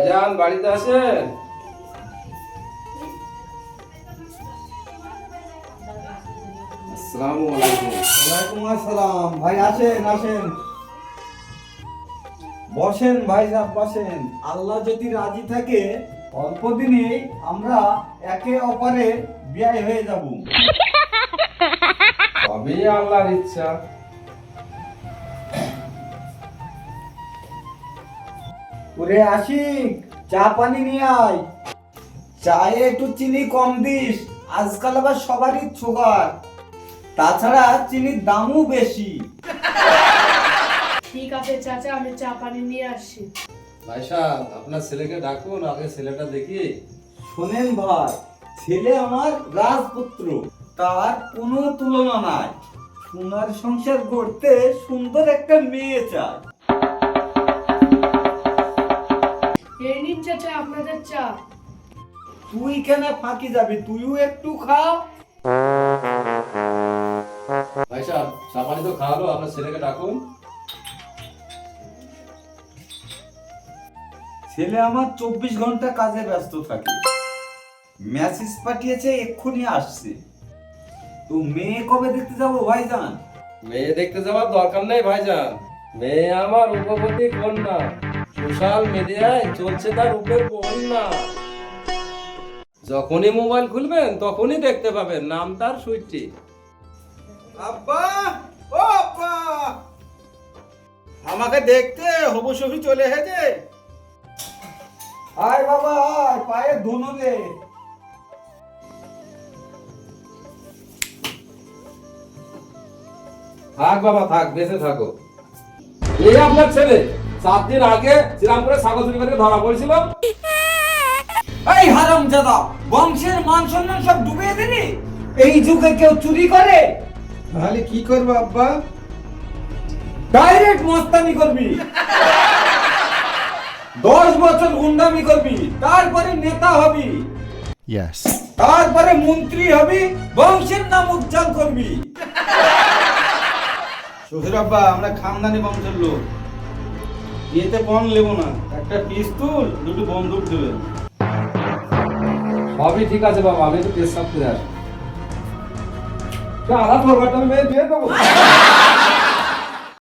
ভাইজান বাড়িতে আছেন? আসসালামু আলাইকুম। ওয়ালাইকুম আসসালাম। ভাই আসেন আসেন, বসেন ভাই সাহেব বসেন। আল্লাহ যদি রাজি থাকে অল্প দিনেই আমরা একে অপরের বিয়ে হয়ে যাব। সবই আল্লাহর ইচ্ছা। ওরে আশিক, চা পানি নিয়ে আয়। চায়ে একটু চিনি কম দিস, আজকাল আবার সবারই সুগার, তাছাড়া চিনির দামও বেশি। ঠিক আছে চাচা, আমি চা পানি নিয়ে আসছি। ভাই সাহেব, আপনার ছেলেকে ডাকুন, আগে ছেলেটা দেখি। শোনেন ভাই, ছেলে আমার রাজপুত্র, তার কোনো তুলনা নাই। সোনার সংসার গড়তে সুন্দর একটা মেয়ে চাই। এই নিন চাচা আপনাদের চা। তুই কেন ফাঁকি যাবি, তুইও একটু খা। ভাই সাহেব, চা পানি তো খাওয়ালো, আপনার ছেলেকে ডাকুন। ছেলে আমার 24 ঘন্টা কাজে ব্যস্ত থাকে, মেসেজ পাঠিয়েছে এক্ষুনি আসছে। তো মেয়ে কবে দেখতে যাবো ভাইজান? মেয়ে দেখতে যাওয়ার দরকার নেই ভাইজান, মেয়ে আমার রূপবতী কন্যা, সোশ্যাল মিডিয়ায় চলছে তার রূপের বন্যা। যখনই মোবাইল খুলবেন তখনই দেখতে পাবেন, নাম তার সুইটি। আব্বা, ও আব্বা, আমাকে দেখতে হবু সবি চলে এসেছে। আয় বাবা আয়, পায়ে ধুনো দে। থাক বাবা থাক, বেঁচে থাকো। এই আপনার ছেলে 7 দিন আগে শ্রীরামপুরে ছাগল চুরি করে ধরা পড়েছিল। এই হারামজাদা, বংশের মান সম্মান সব ডুবিয়ে দিলি। এই যুগে কেউ চুরি করে? তাহলে কি করবো আব্বা? ডাইরেক্ট মস্তানি করবি, 10 বছর গুন্ডামি করবি, তারপরে নেতা হবি, তারপরে মন্ত্রী হবি, বংশের নাম উজ্জ্বল করবি। শ্বশুর আব্বা, আমরা খানদানি বংশের লোক, বিয়েতে পণ নেবো না, একটা পিস্তল দুটো বন্দুক দেবেন। সবই ঠিক আছে বাবা, আমি তো পেশাব করে আসি। আলাদা করবার মেয়ে দিয়ে দেবো।